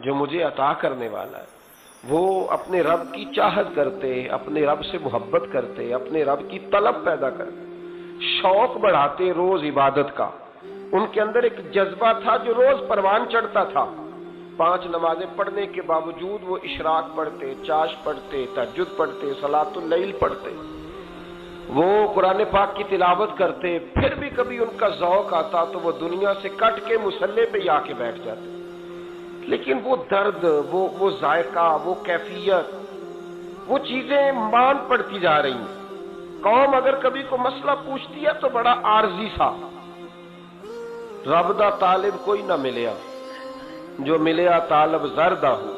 جو مجھے عطا کرنے والا ہے، وہ اپنے رب کی چاہت کرتے، اپنے رب سے محبت کرتے، اپنے رب کی طلب پیدا کرتے، شوق بڑھاتے روز عبادت کا۔ ان کے اندر ایک جذبہ تھا جو روز پروان چڑھتا تھا۔ 5 نمازیں پڑھنے کے باوجود وہ اشراق پڑھتے، چاش پڑھتے، تہجد پڑھتے، صلاۃ اللیل پڑھتے، وہ قرآن پاک کی تلاوت کرتے، پھر بھی کبھی ان کا ذوق آتا تو وہ دنیا سے کٹ کے مصلی پہ آ کے بیٹھ جاتے۔ لیکن وہ درد، وہ ذائقہ، وہ کیفیت، وہ چیزیں مان پڑتی جا رہی ہیں۔ قوم اگر کبھی کو مسئلہ پوچھتی ہے تو بڑا عارضی سا، رب دا طالب کوئی نہ ملیا، جو ملیا طالب زردہ ہو۔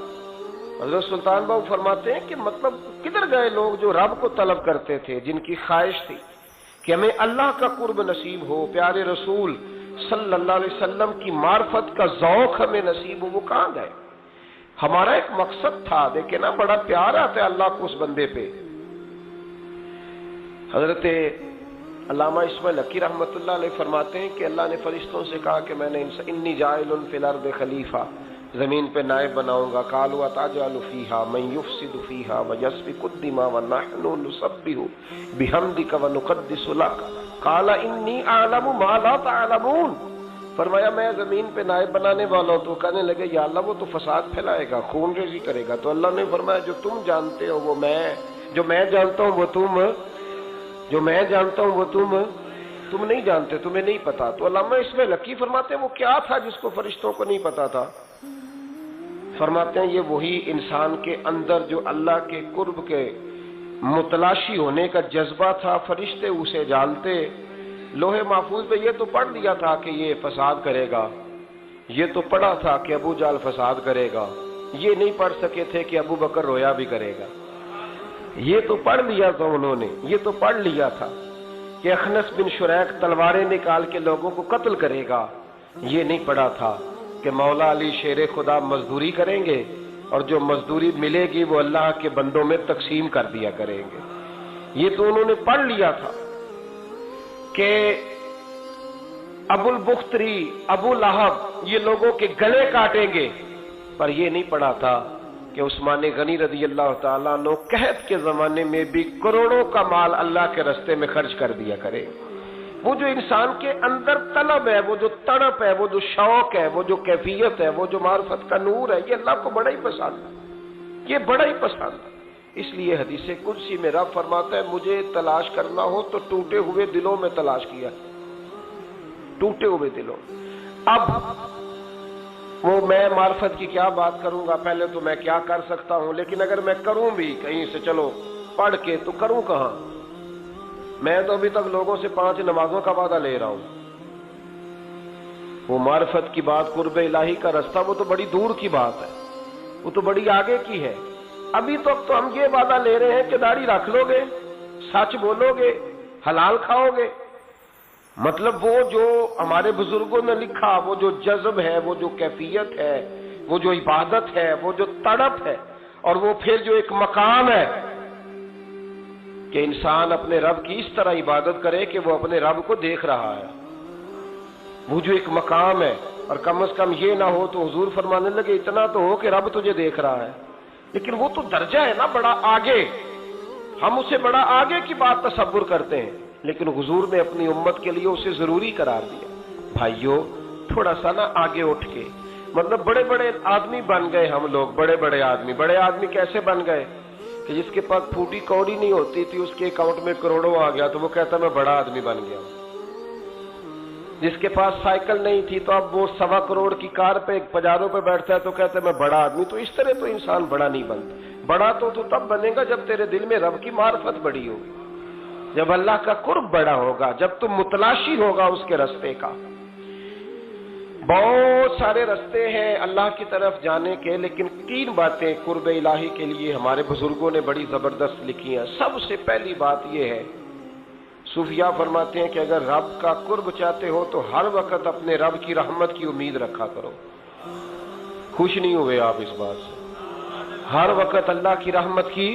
حضرت سلطان بابو فرماتے ہیں کہ مطلب کدھر گئے لوگ جو رب کو طلب کرتے تھے، جن کی خواہش تھی کہ ہمیں اللہ کا قرب نصیب ہو، پیارے رسول صلی اللہ علیہ وسلم کی معرفت کا ذوق ہمیں نصیب ہو، وہ کہاں گئے؟ ہمارا ایک مقصد تھا، دیکھیں نا بڑا پیار آتا ہے اللہ کو اس بندے پہ۔ حضرت علامہ اسماعیل حقی رحمۃ اللہ علیہ فرماتے ہیں کہ اللہ نے فرشتوں سے کہا کہ میں نے انی جاعل فی الارض خلیفہ، زمین پہ نائب بناؤں گا۔ قالوا اتجعل فیہا من یفسد فیہا ویسفک الدماء ونحن نسبح بحمدک ونقدس لک قال انی اعلم ما لا تعلمون۔ فرمایا میں زمین پہ نائب بنانے والا ہوں، تو کہنے لگے یا اللہ وہ تو فساد پھیلائے گا، خون ریزی کرے گا۔ تو اللہ نے فرمایا جو تم جانتے ہو وہ میں، جو میں جانتا ہوں وہ تم، جو میں جانتا ہوں وہ تم نہیں جانتے، تمہیں نہیں پتا۔ تو علامہ اسماعیل حقی فرماتے ہیں وہ کیا تھا جس کو فرشتوں کو نہیں پتا تھا؟ فرماتے ہیں یہ وہی انسان کے اندر جو اللہ کے قرب کے متلاشی ہونے کا جذبہ تھا، فرشتے اسے جانتے۔ لوہے محفوظ پہ یہ تو پڑھ دیا تھا کہ یہ فساد کرے گا، یہ تو پڑھا تھا کہ ابو جہل فساد کرے گا، یہ نہیں پڑھ سکے تھے کہ ابو بکر رویا بھی کرے گا۔ یہ تو پڑھ لیا تھا انہوں نے، یہ تو پڑھ لیا تھا کہ اخنس بن شریک تلواریں نکال کے لوگوں کو قتل کرے گا، یہ نہیں پڑھا تھا کہ مولا علی شیر خدا مزدوری کریں گے اور جو مزدوری ملے گی وہ اللہ کے بندوں میں تقسیم کر دیا کریں گے۔ یہ تو انہوں نے پڑھ لیا تھا کہ ابو البختری، ابو لہب یہ لوگوں کے گلے کاٹیں گے، پر یہ نہیں پڑھا تھا کہ عثمان غنی رضی اللہ تعالیٰ عنہ قحط کے زمانے میں بھی کروڑوں کا مال اللہ کے راستے میں خرچ کر دیا کرے۔ وہ جو انسان کے اندر طلب ہے، وہ جو تڑپ ہے، وہ جو شوق ہے، وہ جو کیفیت ہے، وہ جو معرفت کا نور ہے، یہ اللہ کو بڑا ہی پسند ہے، یہ بڑا ہی پسند ہے۔ اس لیے حدیث قدسی میں رب فرماتا ہے مجھے تلاش کرنا ہو تو ٹوٹے ہوئے دلوں میں تلاش کیا، ٹوٹے ہوئے دلوں۔ اب وہ میں معرفت کی کیا بات کروں گا، پہلے تو میں کیا کر سکتا ہوں، لیکن اگر میں کروں بھی کہیں سے چلو پڑھ کے تو کروں کہاں؟ میں تو ابھی تک لوگوں سے 5 نمازوں کا وعدہ لے رہا ہوں۔ وہ معرفت کی بات، قرب الہی کا راستہ، وہ تو بڑی دور کی بات ہے، وہ تو بڑی آگے کی ہے۔ ابھی تک تو ہم یہ وعدہ لے رہے ہیں کہ داڑھی رکھ لو گے، سچ بولو گے، حلال کھاؤ گے۔ مطلب وہ جو ہمارے بزرگوں نے لکھا، وہ جو جذب ہے، وہ جو کیفیت ہے، وہ جو عبادت ہے، وہ جو تڑپ ہے، اور وہ پھر جو ایک مقام ہے کہ انسان اپنے رب کی اس طرح عبادت کرے کہ وہ اپنے رب کو دیکھ رہا ہے، وہ جو ایک مقام ہے۔ اور کم از کم یہ نہ ہو تو حضور فرمانے لگے اتنا تو ہو کہ رب تجھے دیکھ رہا ہے، لیکن وہ تو درجہ ہے نا بڑا آگے، ہم اسے بڑا آگے کی بات تصور کرتے ہیں، لیکن حضور نے اپنی امت کے لیے اسے ضروری قرار دیا۔ بھائیو تھوڑا سا نا آگے اٹھ کے، مطلب بڑے بڑے آدمی بن گئے ہم لوگ، بڑے بڑے آدمی کیسے بن گئے کہ جس کے پاس پھوٹی کوڑی نہیں ہوتی تھی اس کے اکاؤنٹ میں کروڑوں آ گیا تو وہ کہتا میں بڑا آدمی بن گیا۔ جس کے پاس سائیکل نہیں تھی تو اب وہ 1.25 کروڑ کی کار پہ پجاروں پہ بیٹھتا ہے تو کہتا ہے میں بڑا آدمی۔ تو اس طرح تو انسان بڑا نہیں بنتا، بڑا تو تب بنے گا جب تیرے دل میں رب کی معرفت بڑی ہوگی، جب اللہ کا قرب بڑا ہوگا، جب تم متلاشی ہوگا اس کے راستے کا۔ بہت سارے راستے ہیں اللہ کی طرف جانے کے، لیکن 3 باتیں قرب الہی کے لیے ہمارے بزرگوں نے بڑی زبردست لکھی ہیں۔ سب سے پہلی بات یہ ہے، صوفیاء فرماتے ہیں کہ اگر رب کا قرب چاہتے ہو تو ہر وقت اپنے رب کی رحمت کی امید رکھا کرو۔ خوش نہیں ہوئے آپ اس بات سے؟ ہر وقت اللہ کی رحمت کی،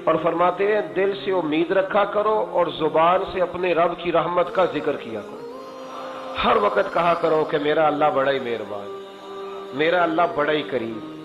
اور فرماتے ہیں دل سے امید رکھا کرو اور زبان سے اپنے رب کی رحمت کا ذکر کیا کرو۔ ہر وقت کہا کرو کہ میرا اللہ بڑا ہی مہربان ہے، میرا اللہ بڑا ہی قریب.